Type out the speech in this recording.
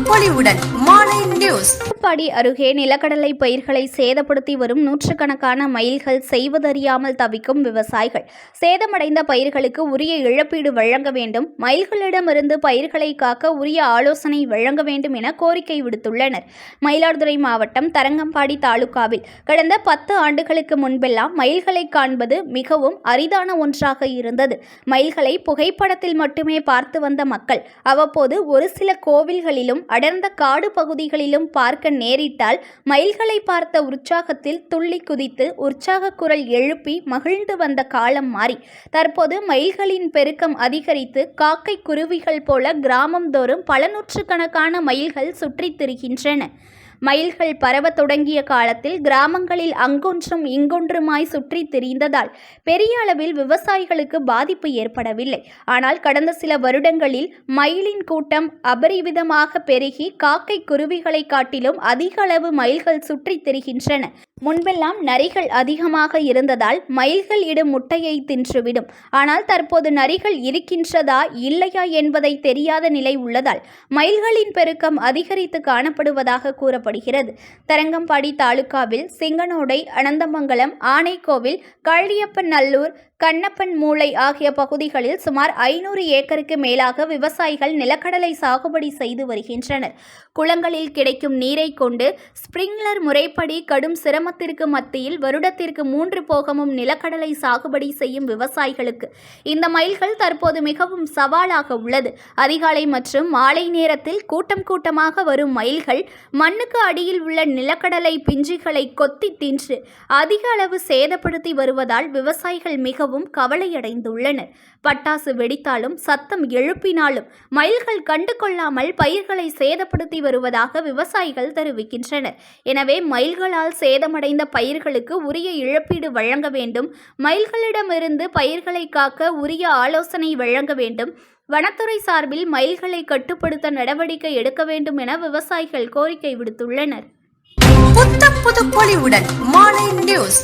பொலிவுடன் மாலை நியூஸ். பாடி அருகே நிலக்கடலை பயிர்களை சேதப்படுத்தி வரும் நூற்றுக்கணக்கான மயில்கள் செய்வதறியாமல் தவிக்கும் விவசாயிகள். சேதமடைந்த பயிர்களுக்கு உரிய இழப்பீடு வழங்க வேண்டும், மயில்களிடமிருந்து பயிர்களை காக்க உரிய ஆலோசனை வழங்க வேண்டும் என கோரிக்கை விடுத்துள்ளனர். மயிலாடுதுறை மாவட்டம் தரங்கம்பாடி தாலுகாவில் கடந்த 10 ஆண்டுகளுக்கு முன்பெல்லாம் மயில்களை காண்பது மிகவும் அரிதான ஒன்றாக இருந்தது. மயில்களை புகைப்படத்தில் மட்டுமே பார்த்து வந்த மக்கள் அவ்வப்போது ஒரு சில கோவில்களிலும் அடர்ந்த காடு பகுதிகளிலும் பார்க்க நேரிட்டால் மயில்களை பார்த்த உற்சாகத்தில் துள்ளி குதித்து உற்சாக குரல் எழுப்பி மகிழ்ந்து வந்த காலம் மாறி தற்போது மயில்களின் பெருக்கம் அதிகரித்து காக்கை குருவிகள் போல கிராமம் தோறும் பல நூற்றுக்கணக்கான மயில்கள் சுற்றித் திரிகின்றன. மயில்கள் பரவ தொடங்கிய காலத்தில் கிராமங்களில் அங்கொன்றும் இங்கொன்றுமாய் சுற்றி திரிந்ததால் பெரிய அளவில் விவசாயிகளுக்கு பாதிப்பு ஏற்படவில்லை. ஆனால் கடந்த சில வருடங்களில் மயிலின் கூட்டம் அபரிவிதமாக பெருகி காக்கை குருவிகளை காட்டிலும் அதிக அளவு மயில்கள் சுற்றி திரிகின்றன. முன்பெல்லாம் நரிகள் அதிகமாக இருந்ததால் மயில்கள் இடும் முட்டையை தின்றுவிடும். ஆனால் தற்போது நரிகள் இருக்கின்றதா இல்லையா என்பதை தெரியாத நிலை உள்ளதால் மயில்களின் பெருக்கம் அதிகரித்து காணப்படுவதாக கூறப்படுகிறது. தரங்கம்பாடி தாலுகாவில் சிங்கனோடை, அனந்தமங்கலம், ஆனைக்கோவில், கள்ளியப்பன் நல்லூர், கண்ணப்பன் மூளை ஆகிய பகுதிகளில் சுமார் 500 ஏக்கருக்கு மேலாக விவசாயிகள் நிலக்கடலை சாகுபடி செய்து வருகின்றனர். குளங்களில் கிடைக்கும் நீரை கொண்டு ஸ்பிரிங்லர் முறைப்படி கடும் சிரமத்திற்கு மத்தியில் வருடத்திற்கு 3 போகமும் நிலக்கடலை சாகுபடி செய்யும் விவசாயிகளுக்கு இந்த மயில்கள் தற்போது மிகவும் சவாலாக உள்ளது. அதிகாலை மற்றும் மாலை நேரத்தில் கூட்டம் கூட்டமாக வரும் மயில்கள் மண்ணுக்கு அடியில் உள்ள நிலக்கடலை பிஞ்சுகளை கொத்தி தின்று அதிக அளவு சேதப்படுத்தி வருவதால் விவசாயிகள் மிகவும் கவலையடைந்துள்ளனர். பட்டாசு வெடித்தாலும் சத்தம் எழுப்பினாலும் மயில்கள் கண்டு கொள்ளாமல் பயிர்களை சேதப்படுத்தி வருவதாக விவசாயிகள் தெரிவிக்கின்றனர். எனவே மயில்களால் சேதமடைந்த பயிர்களுக்கு உரிய இழப்பீடு வழங்க வேண்டும், மயில்களிடமிருந்து பயிர்களை காக்க உரிய ஆலோசனை வழங்க வேண்டும், வனத்துறை சார்பில் மயில்களை கட்டுப்படுத்த நடவடிக்கை எடுக்க வேண்டும் என விவசாயிகள் கோரிக்கை விடுத்துள்ளனர். புது பொலிவுடன் மாலை நியூஸ்.